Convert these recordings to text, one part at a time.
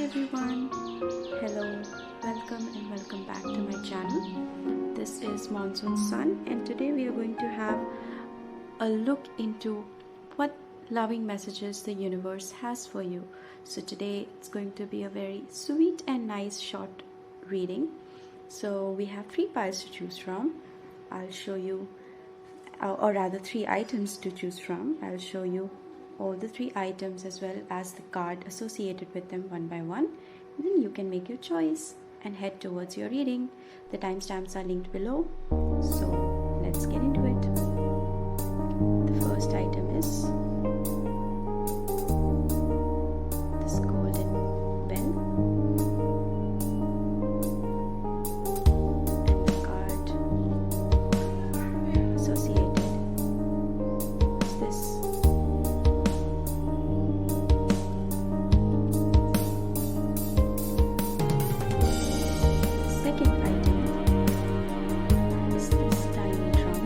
everyone, hello, welcome back to my channel. This is Monsoon Sun, and today we are going to have a look into what loving messages the universe has for you. So today it's going to be a very sweet and nice short reading. So we have 3 piles to choose from. I'll show you, or rather 3 items to choose from. I'll show you all the 3 items as well as the card associated with them one by one. And then you can make your choice and head towards your reading. The timestamps are linked below. So let's get into it. The first item is this golden bell. And the card associated is this. Second item is this tiny drum.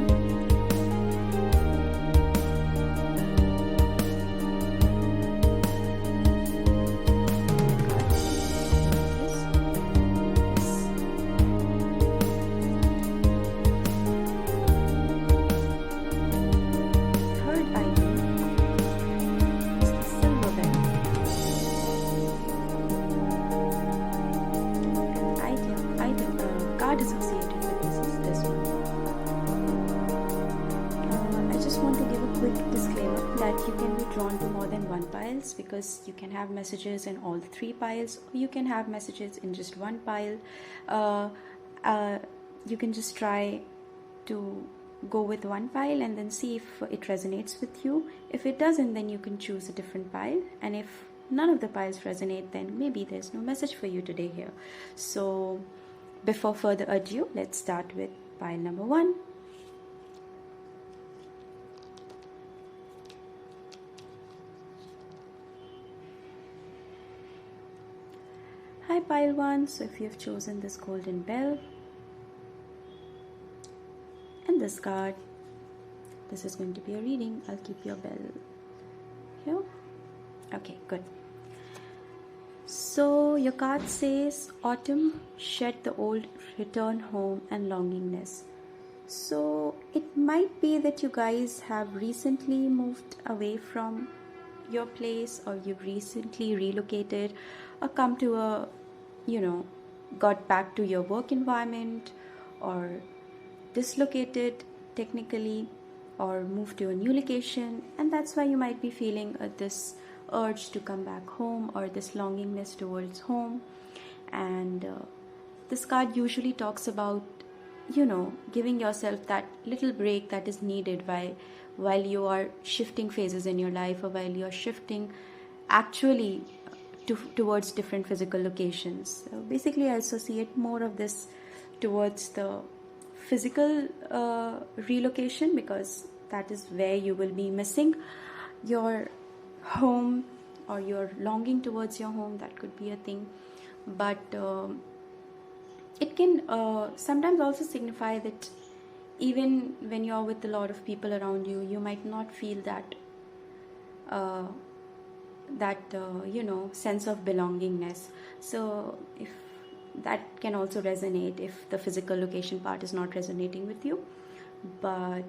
Third item is the silver bell. Card associated with this is this one. I just want to give a quick disclaimer that you can be drawn to more than one piles, because you can have messages in all 3 piles, or you can have messages in just one pile. You can just try to go with one pile and then see if it resonates with you. If it doesn't, then you can choose a different pile, and if none of the piles resonate, then maybe there's no message for you today here. So before further ado, let's start with pile number 1. Hi pile 1, so if you've chosen this golden bell and this card, this is going to be a reading. I'll keep your bell here. Okay, good. So your card says, autumn, shed the old, return home and longingness. So it might be that you guys have recently moved away from your place, or you've recently relocated, or come to a, got back to your work environment, or dislocated technically, or moved to a new location, and that's why you might be feeling this urge to come back home, or this longingness towards home. And this card usually talks about giving yourself that little break that is needed while you are shifting phases in your life, or while you're shifting actually towards different physical locations. So basically I associate more of this towards the physical relocation, because that is where you will be missing your home, or you're longing towards your home. That could be a thing. But it can sometimes also signify that even when you're with a lot of people around you, you might not feel that sense of belongingness. So if that can also resonate if the physical location part is not resonating with you. But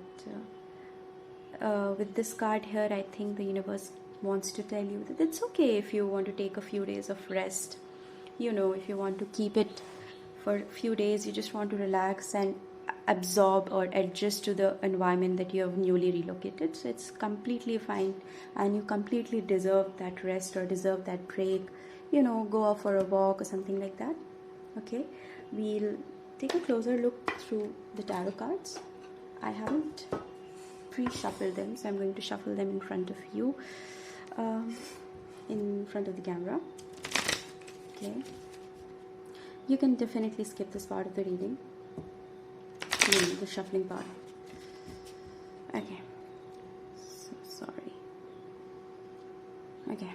with this card here, I think the universe wants to tell you that it's okay if you want to take a few days of rest. If you want to keep it for a few days, you just want to relax and absorb or adjust to the environment that you have newly relocated. So it's completely fine, and you completely deserve that rest or deserve that break. Go out for a walk or something like that. Okay, we'll take a closer look through the tarot cards. I haven't pre-shuffled them, so I'm going to shuffle them in front of you, in front of the camera. Okay, you can definitely skip this part of the reading, the shuffling part. Okay, so sorry. Okay,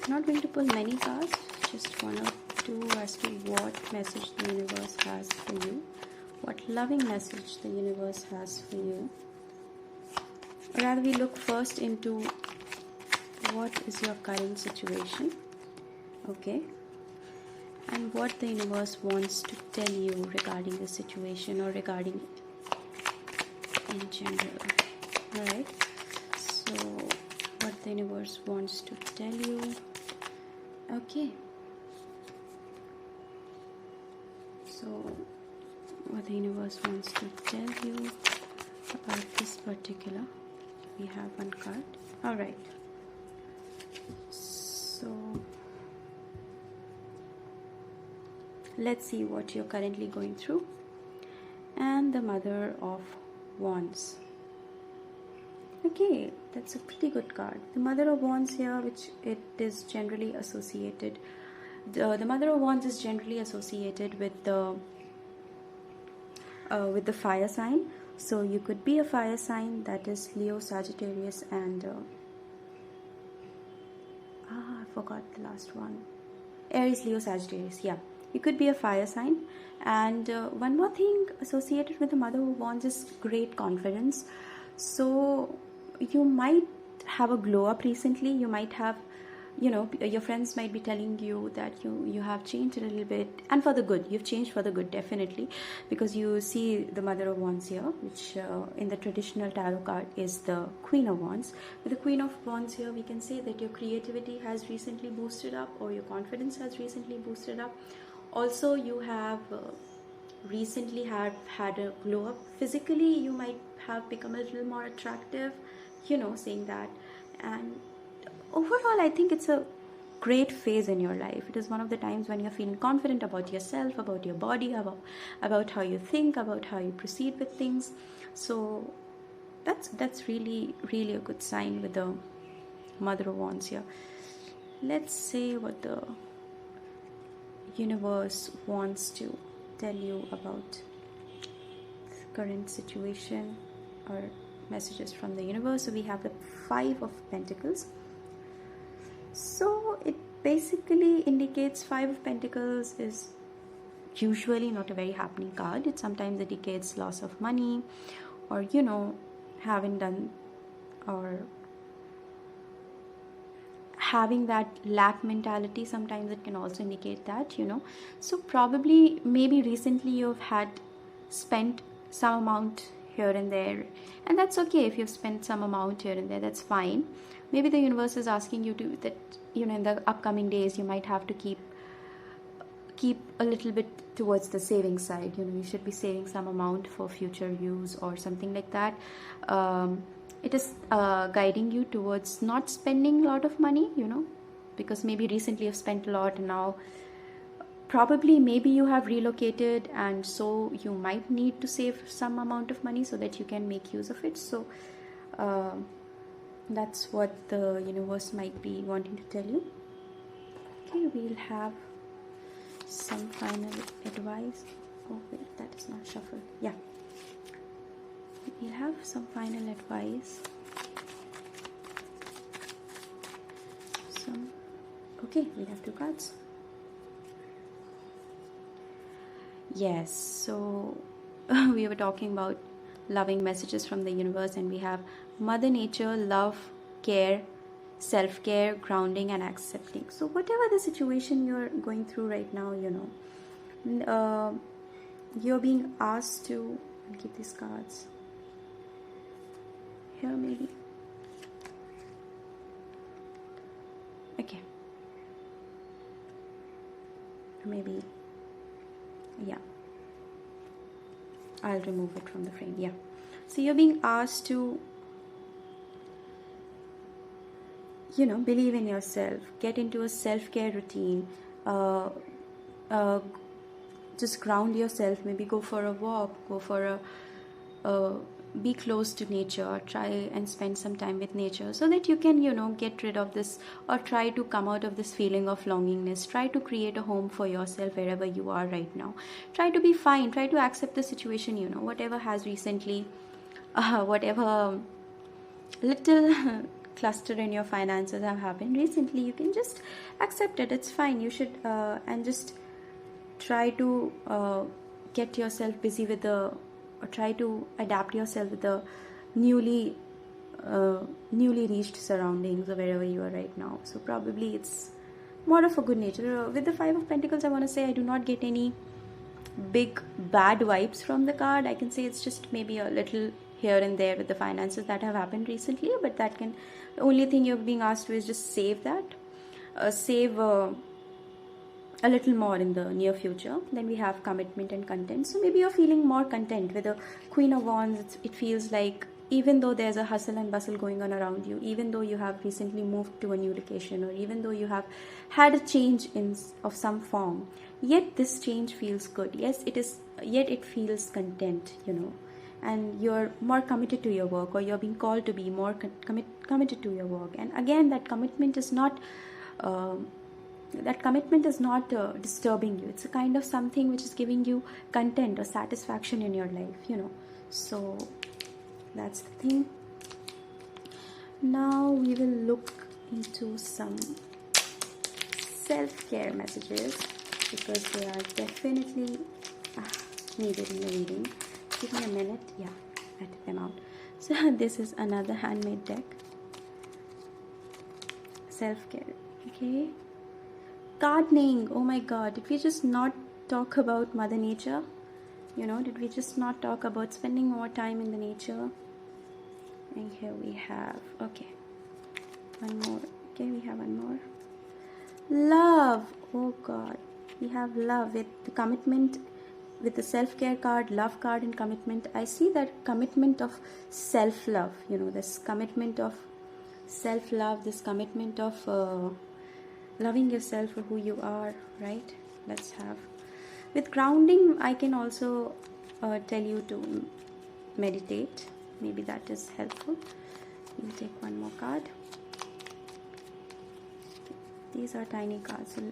I'm not going to pull many cards, just 1 or 2 as to what message the universe has for you, what loving message the universe has for you. Or rather, we look first into what is your current situation Okay, and what the universe wants to tell you regarding the situation or regarding in general. All right, so what the universe wants to tell you. Okay, so what the universe wants to tell you about this particular, we have one card. All right, so let's see what you're currently going through. And the Mother of Wands. Okay, that's a pretty good card. The Mother of Wands here, which it is generally associated, the Mother of Wands is generally associated with the fire sign. So you could be a fire sign, that is Leo, Sagittarius, and I forgot the last one. Aries, Leo, Sagittarius. Yeah, you could be a fire sign. And one more thing associated with the Mother of Wands is great confidence. So you might have a glow up recently. You might have, your friends might be telling you that you have changed a little bit, and for the good. You've changed for the good, definitely, because you see the Mother of Wands here, which in the traditional tarot card is the Queen of Wands. With the Queen of Wands here, we can say that your creativity has recently boosted up, or your confidence has recently boosted up. Also, you have recently had a glow up physically. You might have become a little more attractive, saying that. And overall, I think it's a great phase in your life. It is one of the times when you're feeling confident about yourself, about your body, about how you think, about how you proceed with things. So that's really, really a good sign with the Mother of Wands here. Let's say what the universe wants to tell you about the current situation or messages from the universe. So we have the Five of Pentacles. So it basically indicates Five of Pentacles is usually not a very happening card. It sometimes indicates loss of money, or having done or having that lack mentality. Sometimes it can also indicate that, so probably maybe recently you've had spent some amount here and there, and that's okay. If you've spent some amount here and there, that's fine. Maybe the universe is asking you to that, in the upcoming days you might have to keep a little bit towards the saving side. You should be saving some amount for future use or something like that. It is guiding you towards not spending a lot of money, because maybe recently you've spent a lot, and now probably maybe you have relocated, and so you might need to save some amount of money so that you can make use of it. So that's what the universe might be wanting to tell you. Okay, we'll have some final advice. Oh wait, that is not shuffled. Yeah, we'll have some final advice. Okay, we have two cards. Yes, so we were talking about loving messages from the universe, and we have Mother Nature, love, care, self-care, grounding, and accepting. So whatever the situation you're going through right now, you're being asked to keep these cards here, maybe. Okay, maybe, yeah, I'll remove it from the frame. Yeah, so you're being asked to believe in yourself, get into a self-care routine, just ground yourself, maybe go for a walk, be close to nature, try and spend some time with nature, so that you can get rid of this, or try to come out of this feeling of longingness. Try to create a home for yourself wherever you are right now. Try to be fine, try to accept the situation, whatever has recently whatever little cluster in your finances have happened recently, you can just accept it. It's fine. You should and just try to get yourself busy with or try to adapt yourself with the newly reached surroundings or wherever you are right now. So probably it's more of a good nature. With the Five of Pentacles, I want to say I do not get any big bad vibes from the card. I can say it's just maybe a little here and there with the finances that have happened recently, but that can, the only thing you're being asked to is just save that, save a little more in the near future. Then we have commitment and content. So maybe you're feeling more content with the Queen of Wands. It feels like even though there's a hustle and bustle going on around you, even though you have recently moved to a new location, or even though you have had a change of some form, yet this change feels good. Yes, it is, yet it feels content, and you're more committed to your work, or you're being called to be more committed to your work. And again, that commitment is not disturbing you. It's a kind of something which is giving you content or satisfaction in your life, so that's the thing. Now we will look into some self-care messages, because they are definitely needed in the reading. Give me a minute. Yeah, I took them out. So this is another handmade deck. Self-care. Okay. Gardening. Oh my god, did we just not talk about Mother Nature? Did we just not talk about spending more time in the nature? And here we have, okay, one more. Okay, we have one more. Love. Oh god, we have love with the commitment, with the self-care card, love card, and commitment. I see that commitment of self-love, this commitment of self-love, this commitment of loving yourself for who you are, right? Let's have, with grounding, I can also tell you to meditate. Maybe that is helpful. We'll take one more card. These are tiny cards, so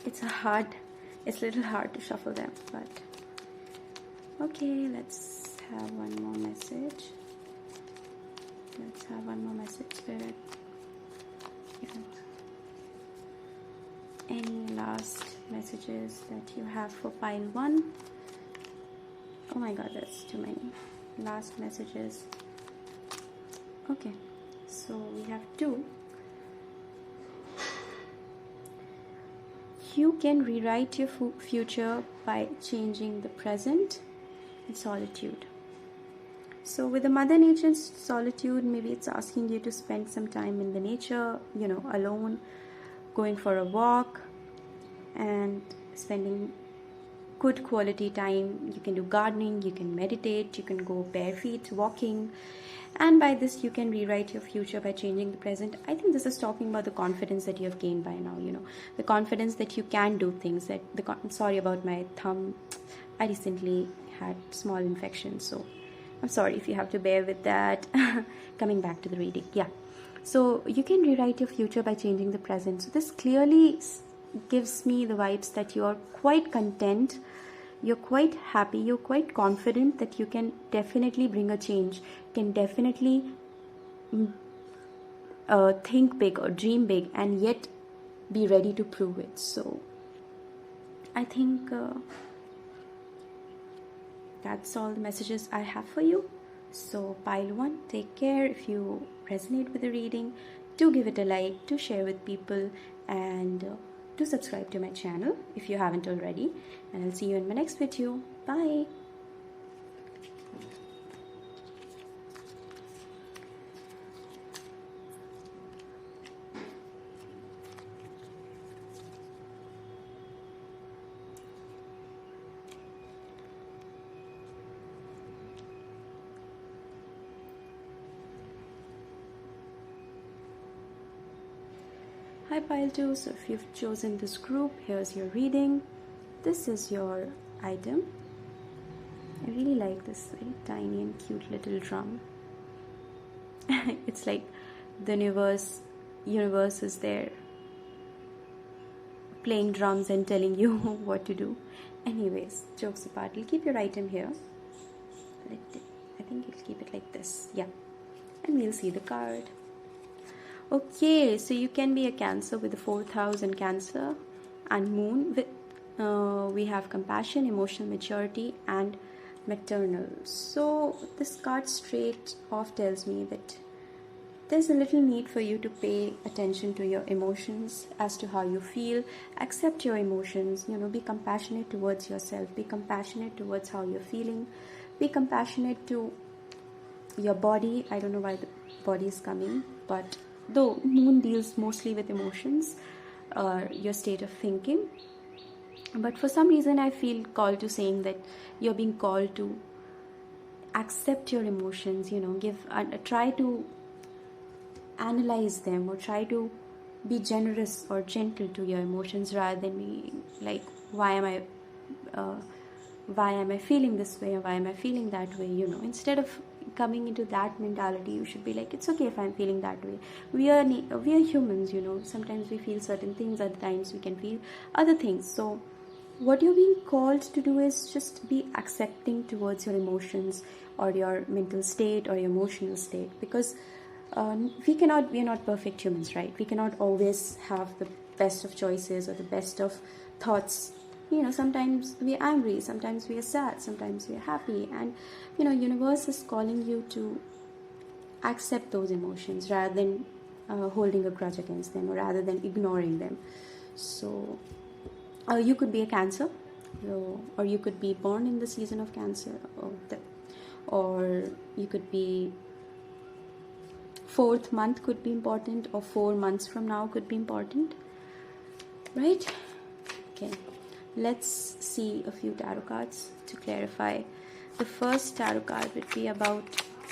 it's a little hard to shuffle them, but okay, let's have one more message. Let's have one more message, Spirit. Any last messages that you have for pile 1? Oh my god, that's too many last messages. Okay, so we have 2. You can rewrite your future by changing the present in solitude. So with the Mother Nature solitude, maybe it's asking you to spend some time in the nature, alone, going for a walk and spending good quality time. You can do gardening, you can meditate, you can go bare feet walking, and by this you can rewrite your future by changing the present. I think this is talking about the confidence that you have gained by now, the confidence that you can do things, that sorry about my thumb, I recently had small infection, so I'm sorry if you have to bear with that. Coming back to the reading, yeah, so you can rewrite your future by changing the present. So this clearly gives me the vibes that you are quite content, you're quite happy, you're quite confident that you can definitely bring a change, can definitely think big or dream big, and yet be ready to prove it. So I think that's all the messages I have for you. So pile 1, take care. If you resonate with the reading, do give it a like, do share with people, and do subscribe to my channel if you haven't already, and I'll see you in my next video. Bye. Hi pile 2, so if you've chosen this group, here's your reading. This is your item. I really like this very tiny and cute little drum. It's like the universe is there playing drums and telling you what to do. Anyways, jokes apart, you'll keep your item here. I think you'll keep it like this, yeah, and we'll see the card. Okay, so you can be a Cancer with the 4th house and Cancer and Moon. With we have compassion, emotional maturity, and maternal. So this card straight off tells me that there's a little need for you to pay attention to your emotions, as to how you feel. Accept your emotions, be compassionate towards yourself, be compassionate towards how you're feeling, be compassionate to your body. I don't know why the body is coming, but though moon deals mostly with emotions, your state of thinking, but for some reason I feel called to saying that you're being called to accept your emotions, try to analyze them, or try to be generous or gentle to your emotions, rather than being like, uh, why am I feeling this way, or why am I feeling that way. Instead of coming into that mentality, you should be like, it's okay if I'm feeling that way. We are humans. Sometimes we feel certain things, other times we can feel other things. So what you're being called to do is just be accepting towards your emotions, or your mental state, or your emotional state, because we are not perfect humans, right? We cannot always have the best of choices or the best of thoughts. Sometimes we are angry, sometimes we are sad, sometimes we are happy, and universe is calling you to accept those emotions, rather than holding a grudge against them, or rather than ignoring them. So you could be a Cancer, or you could be born in the season of Cancer, or you could be, fourth month could be important, or 4 months from now could be important, right? Okay, let's see a few tarot cards to clarify. The first tarot card would be about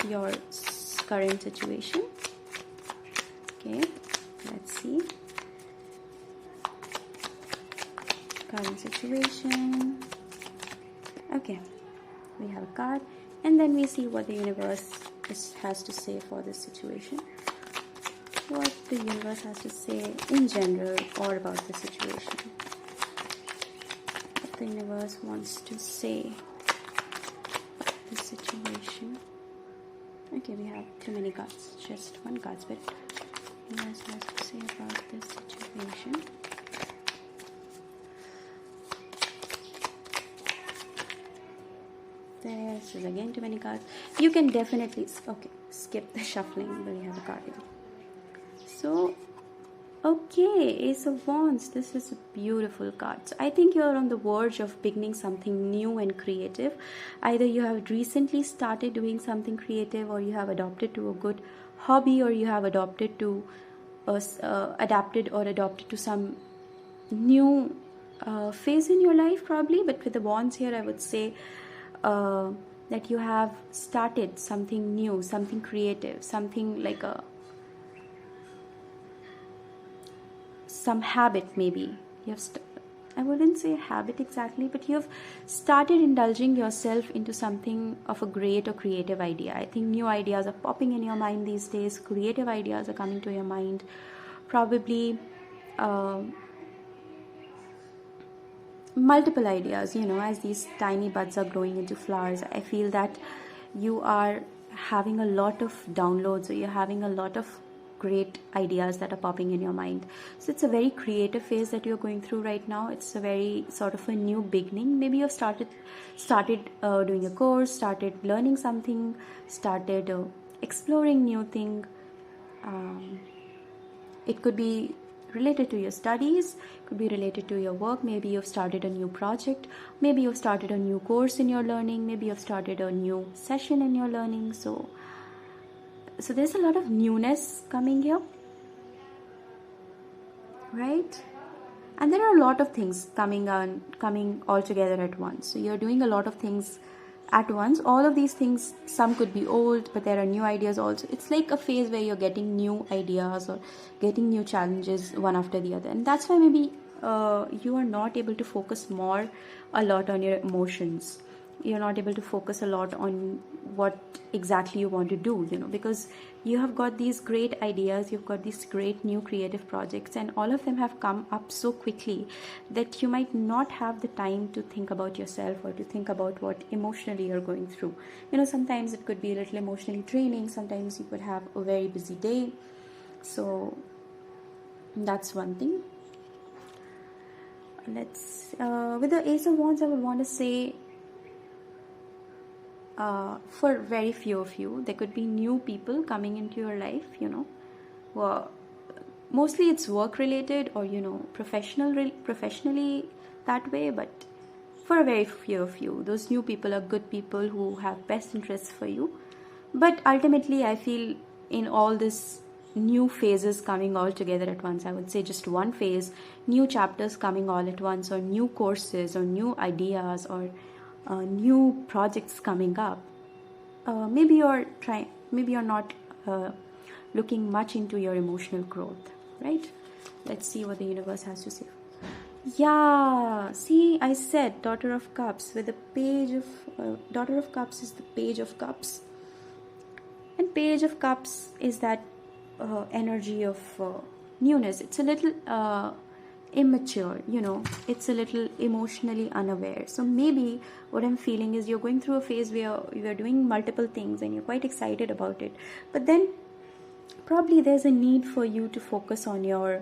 your current situation. Okay, let's see. Current situation. Okay, we have a card, and then we see what the universe has to say for this situation. What the universe has to say in general, or about the situation. What the universe wants to say about the situation. Okay, we have too many cards. Just one card, but the universe has to say about this situation. This is again too many cards. You can definitely skip the shuffling when you have a card here. So, okay, Ace of Wands. This is a beautiful card. So I think you're on the verge of beginning something new and creative. Either you have recently started doing something creative, or you have adopted to a good hobby, or you have adopted to adopted to some new phase in your life, probably. But with the wands here, I would say that you have started something new, something creative, something like some habit. Maybe you have I wouldn't say habit exactly, but you have started indulging yourself into something of a great or creative idea. I think new ideas are popping in your mind these days. Creative ideas are coming to your mind. Probably multiple ideas, as these tiny buds are growing into flowers. I feel that you are having a lot of downloads, or you're having a lot of great ideas that are popping in your mind. So it's a very creative phase that you're going through right now. It's a very sort of a new beginning. Maybe you've started doing a course, started learning something, started exploring new thing. It could be related to your studies, could be related to your work. Maybe you've started a new project, maybe you've started a new course in your learning, maybe you've started a new session in your learning. So there's a lot of newness coming here, right? And there are a lot of things coming all together at once. So you're doing a lot of things at once. All of these things, some could be old, but there are new ideas also. It's like a phase where you're getting new ideas or getting new challenges one after the other. And that's why maybe you are not able to focus a lot on your emotions. You're not able to focus a lot on what exactly you want to do, because you have got these great ideas, you've got these great new creative projects, and all of them have come up so quickly that you might not have the time to think about yourself, or to think about what emotionally you're going through. Sometimes it could be a little emotionally draining, sometimes you could have a very busy day. So that's one thing. Let's with the Ace of Wands, I would want to say for very few of you. There could be new people coming into your life, well, mostly it's work related or professionally that way, but for a very few of you, those new people are good people who have best interests for you. But ultimately, I feel in all this new phases coming all together at once, I would say just one phase, new chapters coming all at once, or new courses or new ideas, or new projects coming up. Maybe you're not looking much into your emotional growth, right? Let's see what the universe has to say. Yeah, see, I said Daughter of Cups with the page of Daughter of Cups is the Page of Cups, and Page of Cups is that energy of newness. It's a little immature, it's a little emotionally unaware. So maybe what I'm feeling is you're going through a phase where you're doing multiple things and you're quite excited about it, but then probably there's a need for you to focus on your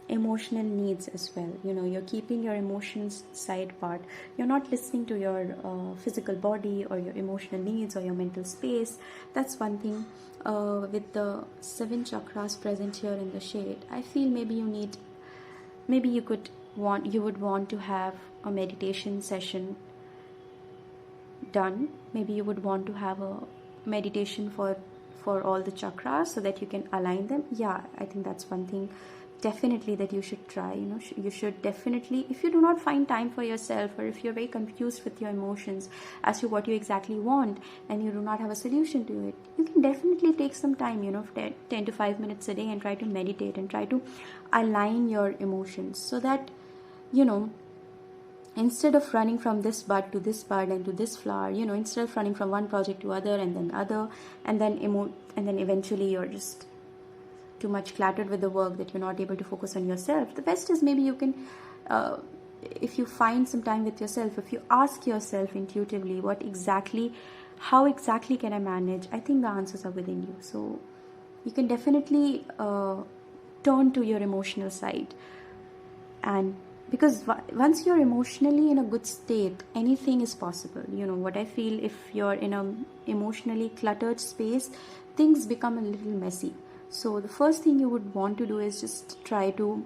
emotional needs as well. You're keeping your emotions side part. You're not listening to your physical body or your emotional needs or your mental space. That's one thing. With the 7 chakras present here in the shade, I feel maybe you would want to have a meditation session done. Maybe you would want to have a meditation for all the chakras so that you can align them. Yeah, I think that's one thing definitely that you should try. You should definitely, if you do not find time for yourself, or if you're very confused with your emotions as to what you exactly want and you do not have a solution to it, you can definitely take some time, 10 to 5 minutes a day, and try to meditate and try to align your emotions so that instead of running from this bud to this bud and to this flower, instead of running from one project to other and then other, and then eventually you're just too much cluttered with the work that you're not able to focus on yourself. The best is maybe you can, if you find some time with yourself, if you ask yourself intuitively how exactly can I manage, I think the answers are within you. So you can definitely turn to your emotional side, and because once you're emotionally in a good state, anything is possible. What I feel, if you're in an emotionally cluttered space, things become a little messy. So the first thing you would want to do is just try to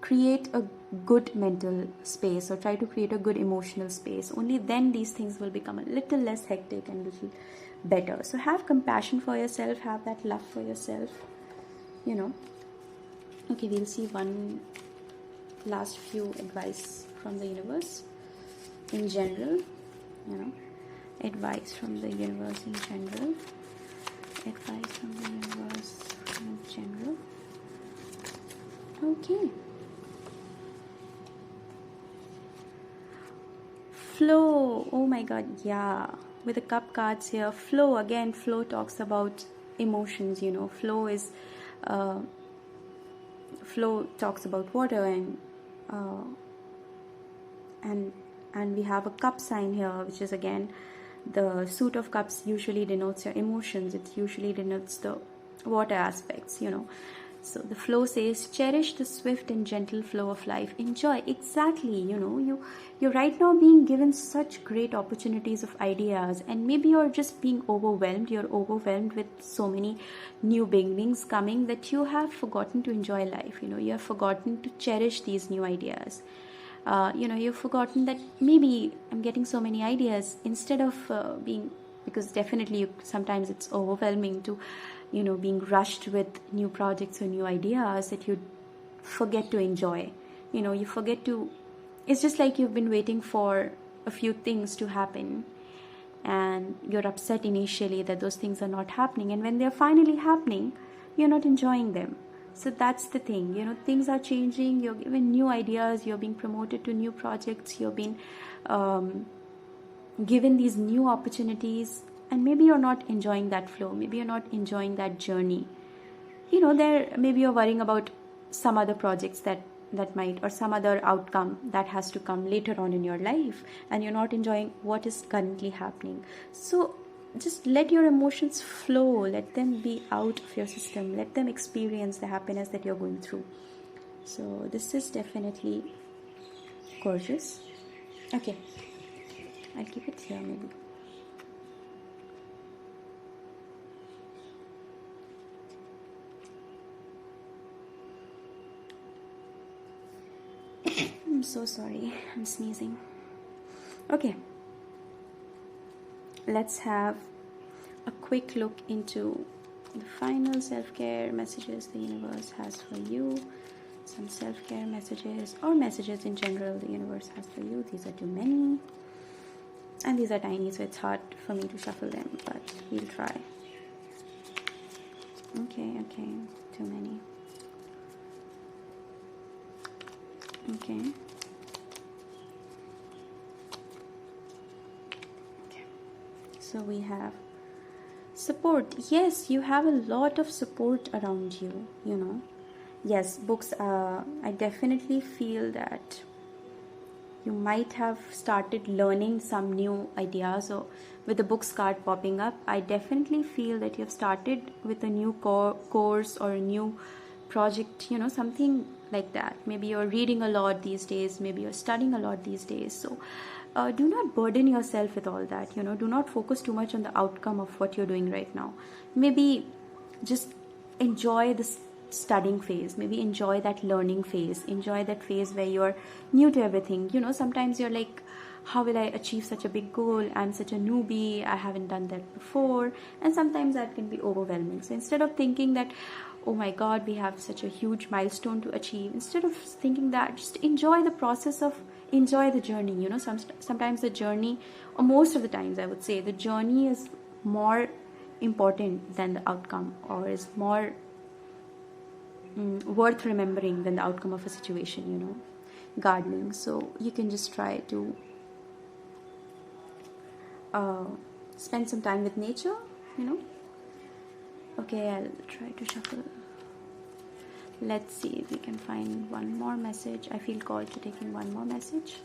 create a good mental space, or try to create a good emotional space. Only then these things will become a little less hectic and a little better. So have compassion for yourself, have that love for yourself, Okay, we'll see one last few advice from the universe in general, advice from the universe in general. Advice from the universe in general. Okay. Flow. Oh my god, yeah. With the cup cards here, flow again. Flow talks about emotions. Flow talks about water, and we have a cup sign here, which is again the suit of cups usually denotes your emotions. It usually denotes the water aspects. So the flow says, cherish the swift and gentle flow of life. Enjoy. Exactly. You're right now being given such great opportunities of ideas, and maybe you're just being overwhelmed. You're overwhelmed with so many new beginnings coming that you have forgotten to enjoy life. You have forgotten to cherish these new ideas. You've forgotten that maybe I'm getting so many ideas, instead of because definitely sometimes it's overwhelming to being rushed with new projects or new ideas, that you forget to enjoy. You forget to, it's just like you've been waiting for a few things to happen, and you're upset initially that those things are not happening, and when they're finally happening, you're not enjoying them. So that's the thing, things are changing, you're given new ideas, you're being promoted to new projects, you're being given these new opportunities, and maybe you're not enjoying that flow, maybe you're not enjoying that journey. Maybe you're worrying about some other projects that might, or some other outcome that has to come later on in your life, and you're not enjoying what is currently happening. So just let your emotions flow, let them be out of your system, let them experience the happiness that you're going through. So this is definitely gorgeous. Okay, I'll keep it here maybe. I'm so sorry, I'm sneezing. Okay, let's have a quick look into the final self-care messages the universe has for you. Some self-care messages or messages in general the universe has for you. These are too many and these are tiny, so it's hard for me to shuffle them, but we'll try. Okay, too many. Okay, so we have support. Yes, you have a lot of support around you, you know. Yes, books, I definitely feel that you might have started learning some new ideas, or with the books card popping up, I definitely feel that you have started with a new course or a new project, you know, something like that. Maybe you're reading a lot these days, maybe you're studying a lot these days. So do not burden yourself with all that, you know. Do not focus too much on the outcome of what you're doing right now. Maybe just enjoy this studying phase, maybe enjoy that learning phase, enjoy that phase where you're new to everything. You know, sometimes you're like, how will I achieve such a big goal? I'm such a newbie, I haven't done that before. And sometimes that can be overwhelming. So instead of thinking that, oh my god, we have such a huge milestone to achieve, instead of thinking that, just enjoy the process of, enjoy the journey. You know, sometimes the journey, or most of the times I would say, the journey is more important than the outcome, or is more worth remembering than the outcome of a situation, you know. Gardening, so you can just try to spend some time with nature, you know. Okay, I'll try to shuffle. Let's see if we can find one more message. I feel called to taking one more message.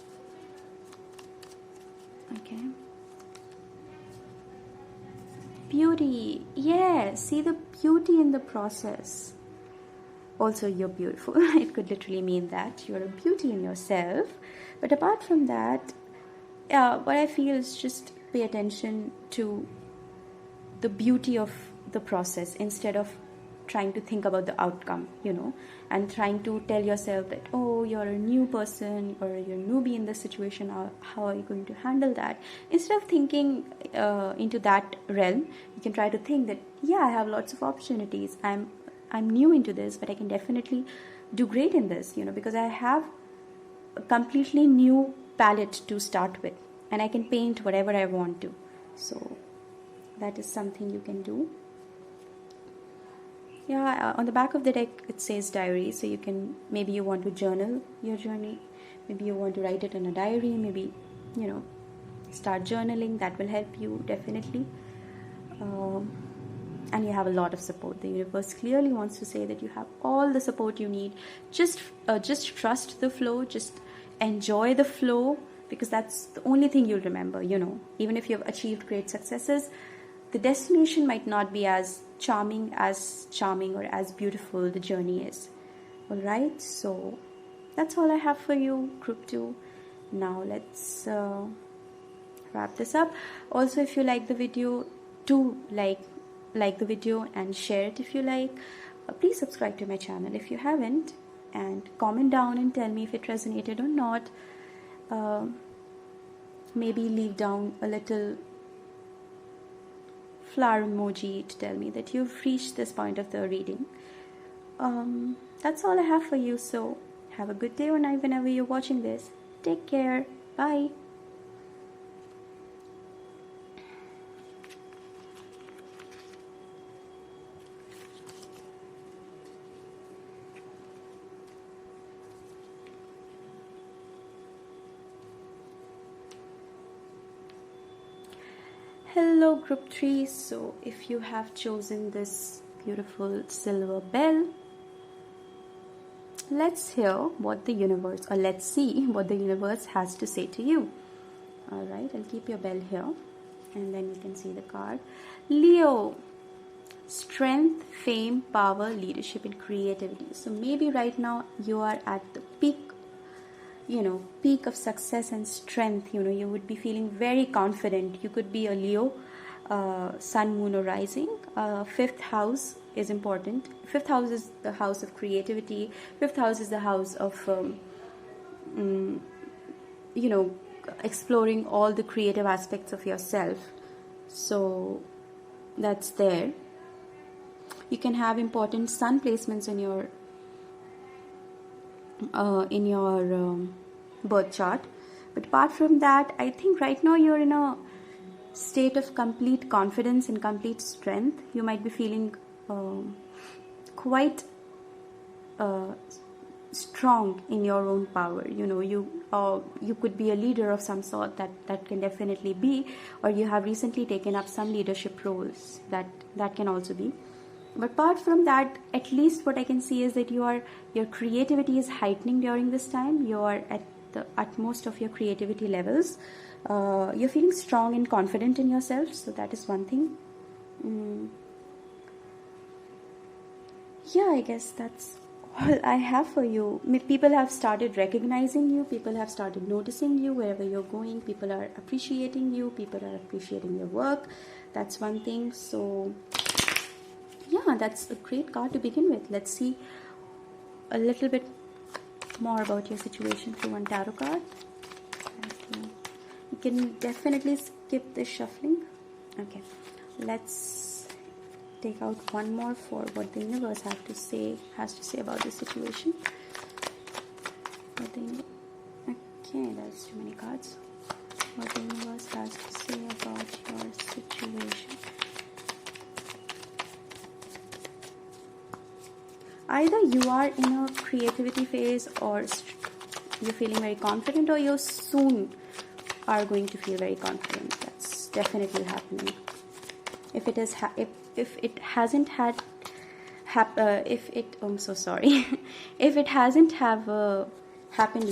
Okay. Beauty. Yeah, see the beauty in the process. Also, you're beautiful. It could literally mean that you're a beauty in yourself. But apart from that, what I feel is just pay attention to the beauty of the process instead of trying to think about the outcome, you know, and trying to tell yourself that, oh, you're a new person or you're a newbie in this situation, or how are you going to handle that? Instead of thinking into that realm, you can try to think that, yeah, I have lots of opportunities. I'm new into this, but I can definitely do great in this, you know, because I have a completely new palette to start with, and I can paint whatever I want to. So that is something you can do. Yeah, on the back of the deck it says diary, so you can, maybe you want to journal your journey, maybe you want to write it in a diary, maybe, you know, start journaling. That will help you definitely. And you have a lot of support. The universe clearly wants to say that you have all the support you need. Just trust the flow, just enjoy the flow, because that's the only thing you'll remember, you know. Even if you've achieved great successes, the destination might not be as charming or as beautiful the journey is. All right, so that's all I have for you, group 2. Now let's wrap this up. Also, if you like the video, do like the video and share it if you like. Please subscribe to my channel if you haven't, and comment down and tell me if it resonated or not. Maybe leave down a little flower emoji to tell me that you've reached this point of the reading. That's all I have for you, so have a good day or night whenever you're watching this. Take care. Bye. Hello group 3. So if you have chosen this beautiful silver bell, let's hear what the universe, or let's see what the universe has to say to you. All right, I'll keep your bell here and then you can see the card. Leo, strength, fame, power, leadership and creativity. So maybe right now you are at the peak peak of success and strength. You would be feeling very confident. You could be a Leo, sun, moon, or rising. Fifth house is important. Fifth house is the house of creativity. Fifth house is the house of exploring all the creative aspects of yourself. So that's there. You can have important sun placements in your birth chart. But apart from that, I think right now you're in a state of complete confidence and complete strength. You might be feeling quite strong in your own power. You could be a leader of some sort. That can definitely be, or you have recently taken up some leadership roles. That can also be. But apart from that, at least what I can see is that your creativity is heightening during this time. You are at the utmost of your creativity levels. You're feeling strong and confident in yourself. So that is one thing. Yeah, I guess that's all I have for you. People have started recognizing you. People have started noticing you wherever you're going. People are appreciating you. People are appreciating your work. That's one thing. So yeah, that's a great card to begin with. Let's see a little bit more about your situation through one tarot card. You can definitely skip this shuffling. Okay, let's take out one more for what the universe has to say about the situation. Okay, that's too many cards. What the universe has to say about your situation. Either you are in a creativity phase, or you're feeling very confident, or you soon are going to feel very confident. That's definitely happening. If it is, if it hasn't had, I'm so sorry. If it hasn't happened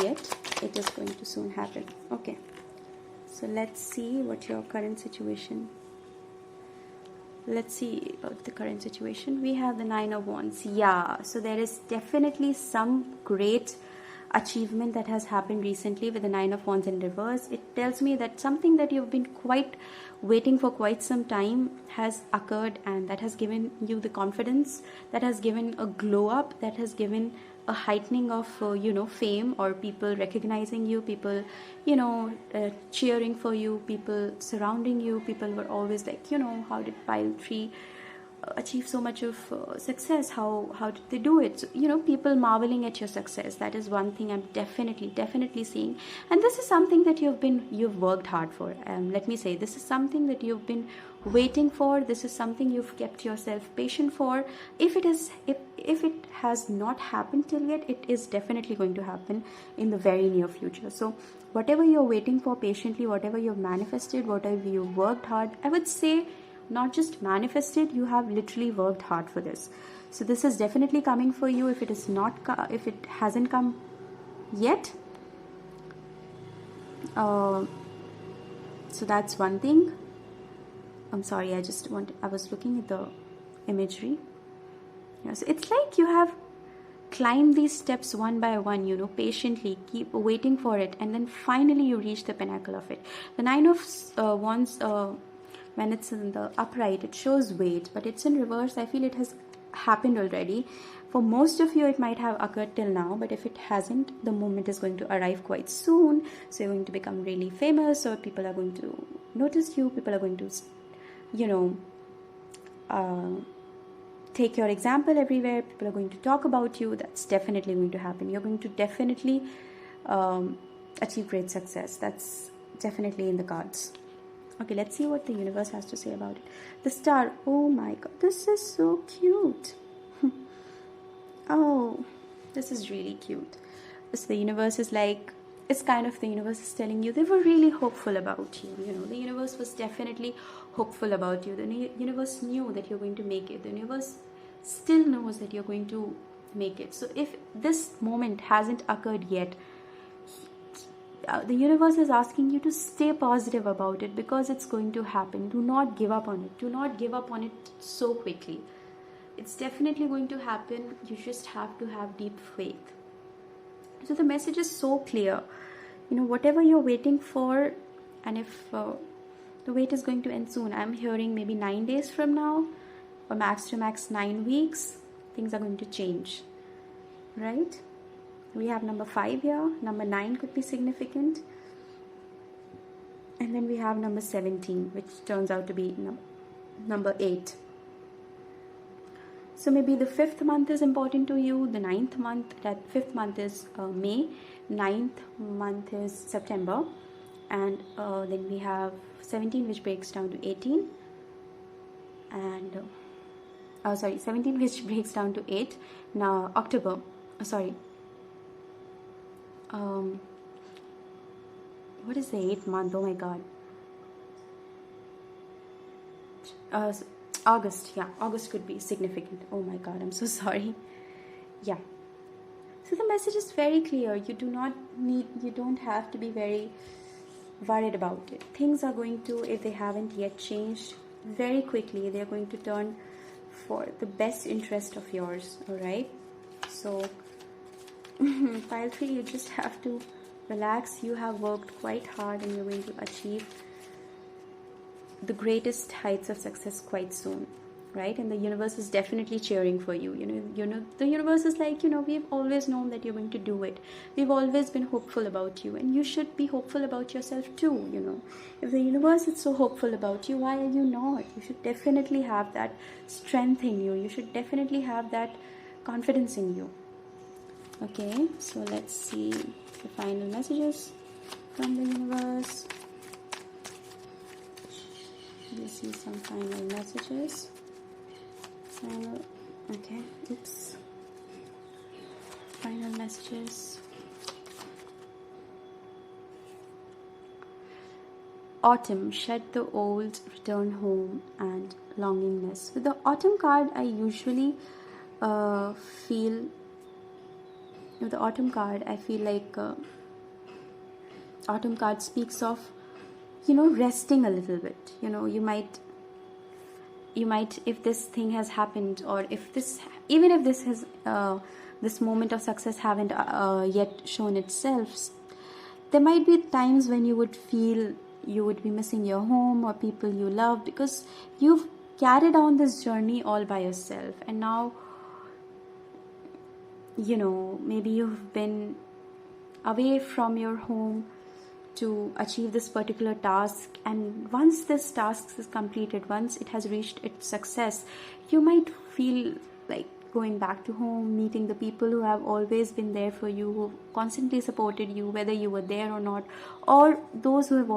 yet, it is going to soon happen. Okay. So let's see what your current situation. Let's see about the current situation. We have the Nine of Wands. Yeah, so there is definitely some great achievement that has happened recently with the Nine of Wands in reverse. It tells me that something that you've been quite waiting for quite some time has occurred, and that has given you the confidence, that has given a glow up, that has given a heightening of fame, or people recognizing you, people cheering for you, people surrounding you. People were always like, how did Pile Tree achieve so much of success? How did they do it? So, people marveling at your success. That is one thing I'm definitely seeing. And this is something that you've worked hard for. Let me say, this is something that you've been waiting for. This is something you've kept yourself patient for. If it has not happened till yet, it is definitely going to happen in the very near future. So whatever you're waiting for patiently, whatever you've manifested, whatever you've worked hard, I would say, not just manifested, you have literally worked hard for this. So this is definitely coming for you. If it hasn't come yet, so that's one thing. I'm sorry, I was looking at the imagery. So it's like you have climbed these steps one by one, patiently, keep waiting for it, and then finally you reach the pinnacle of it. The Nine of Wands, when it's in the upright, it shows weight, but it's in reverse. I feel it has happened already. For most of you, it might have occurred till now, but if it hasn't, the moment is going to arrive quite soon. So you're going to become really famous, or people are going to notice you, people are going to, take your example everywhere, people are going to talk about you. That's definitely going to happen. You're going to definitely achieve great success. That's definitely in the cards. Okay, let's see what the universe has to say about it. The Star. Oh my god, this is so cute. Oh, this is really cute. So the universe is like, the universe is telling you they were really hopeful about you. The universe was definitely hopeful about you. The universe knew that you're going to make it. The universe still knows that you're going to make it. So if this moment hasn't occurred yet, the universe is asking you to stay positive about it, because it's going to happen. Do not give up on it. Do not give up on it so quickly. It's definitely going to happen. You just have to have deep faith. So the message is so clear. Whatever you're waiting for, and if the wait is going to end soon, I'm hearing maybe 9 days from now, or max to max 9 weeks, things are going to change, right? We have number 5 here. Number 9 could be significant. And then we have number 17, which turns out to be number 8. So maybe the 5th month is important to you. The 9th month, that 5th month is May. 9th month is September. And then we have 17, which breaks down to 18. And, 17, which breaks down to 8. Now, October, what is the 8th month? Oh my god. August. Yeah, August could be significant. Oh my god, I'm so sorry. Yeah. So the message is very clear. You don't have to be very worried about it. Things are going to, if they haven't yet changed, very quickly, they're going to turn for the best interest of yours. Alright? So, pile 3, you just have to relax. You have worked quite hard and you're going to achieve the greatest heights of success quite soon, right? And the universe is definitely cheering for you. The universe is like, we've always known that you're going to do it. We've always been hopeful about you, and you should be hopeful about yourself too. If the universe is so hopeful about you, why are you not? You should definitely have that strength in you. You should definitely have that confidence in you. Okay, so let's see the final messages from the universe. You see some final messages. Final messages. Autumn, shed the old, return home, and longingness. With the autumn card, I usually feel. With the autumn card, I feel like autumn card speaks of, resting a little bit. You might, if this thing has happened, or even if this has, this moment of success haven't yet shown itself, there might be times when you would feel you would be missing your home or people you love, because you've carried on this journey all by yourself, and now, maybe you've been away from your home to achieve this particular task, and once this task is completed, once it has reached its success, you might feel like going back to home, meeting the people who have always been there for you, who have constantly supported you, whether you were there or not, or those who have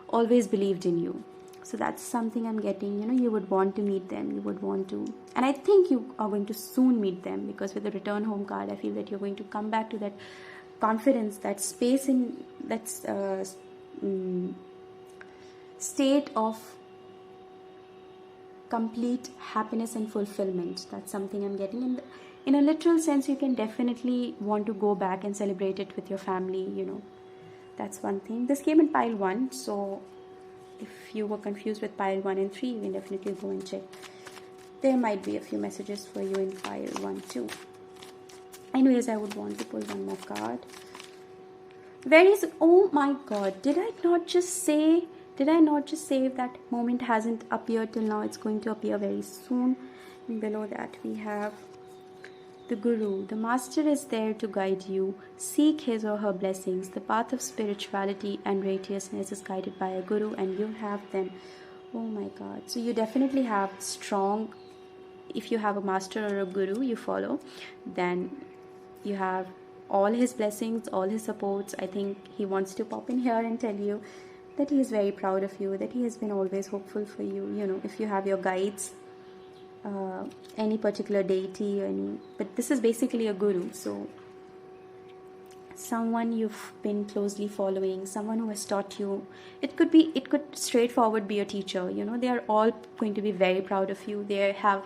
always believed in you. So that's something I'm getting. You would want to meet them. You would want to, and I think you are going to soon meet them, because with the return home card, I feel that you're going to come back to that confidence, that space, in that state of complete happiness and fulfillment. That's something I'm getting. In a literal sense, you can definitely want to go back and celebrate it with your family. That's one thing. This came in pile 1, so if you were confused with pile 1 and 3, you can definitely go and check. There might be a few messages for you in pile 1 too. Anyways, I would want to pull one more card. Oh my god, did I not just say if that moment hasn't appeared till now, it's going to appear very soon. And below that we have the Guru. The Master is there to guide you. Seek his or her blessings. The path of spirituality and righteousness is guided by a Guru, and you have them. Oh my god. So you definitely have strong, if you have a master or a Guru you follow, then you have all his blessings, all his supports. I think he wants to pop in here and tell you that he is very proud of you, that he has been always hopeful for you. If you have your guides, any particular deity, but this is basically a Guru, so someone you've been closely following, someone who has taught you. It could straightforward be a teacher. They are all going to be very proud of you. They have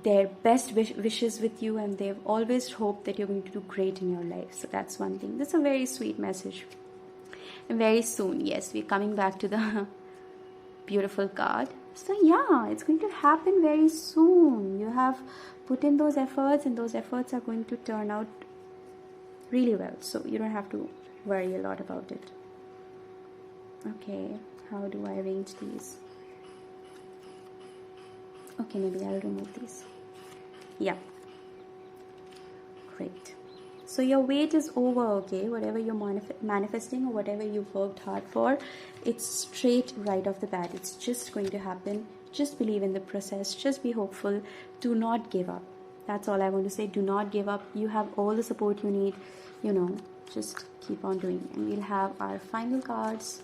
their best wishes with you, and they've always hoped that you're going to do great in your life. So that's one thing. That's a very sweet message. And very soon, yes, we're coming back to the beautiful card. So yeah, it's going to happen very soon. You have put in those efforts, and those efforts are going to turn out really well. So you don't have to worry a lot about it. Okay, how do I arrange these? Okay, maybe I'll remove these. Yeah. Great. So your wait is over, okay? Whatever you're manifesting or whatever you've worked hard for, it's straight right off the bat. It's just going to happen. Just believe in the process. Just be hopeful. Do not give up. That's all I want to say. Do not give up. You have all the support you need. Just keep on doing. And we'll have our final cards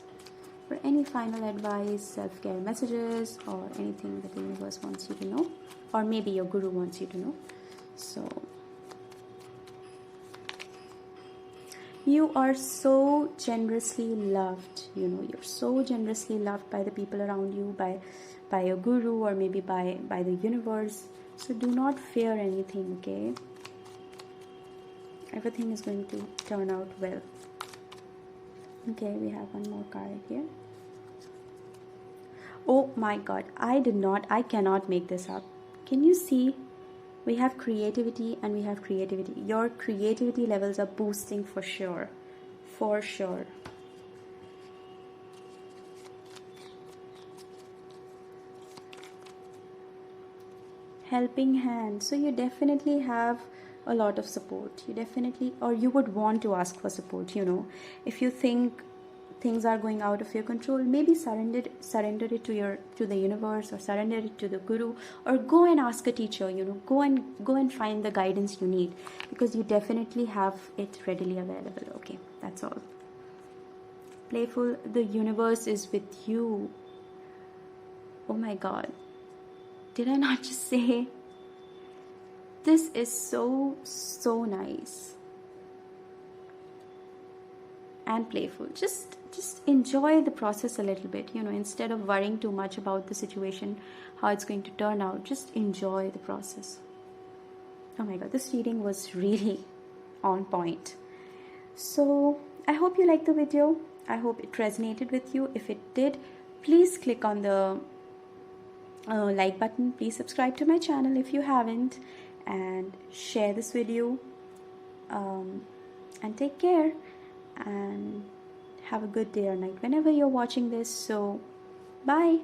for any final advice, self-care messages, or anything that the universe wants you to know. Or maybe your guru wants you to know. So you are so generously loved. You're so generously loved by the people around you, by your guru, or maybe by the universe. So do not fear anything, okay? Everything is going to turn out well. Okay, we have one more card here. Oh my god, I cannot make this up. Can you see? We have creativity and we have creativity. Your creativity levels are boosting for sure. For sure. Helping hand. So you definitely have a lot of support. You definitely, or you would want to ask for support, If you think things are going out of your control, maybe surrender it to the universe, or surrender it to the guru, or go and ask a teacher. Go and find the guidance you need, because you definitely have it readily available. Okay, that's all. Playful, the universe is with you. Oh my god, did I not just say? This is so nice and playful. Just enjoy the process a little bit, instead of worrying too much about the situation, how it's going to turn out. Just enjoy the process. Oh my god, this reading was really on point. So I hope you liked the video. I hope it resonated with you. If it did, please click on the like button. Please subscribe to my channel if you haven't, and share this video, and take care, and have a good day or night whenever you're watching this. So bye.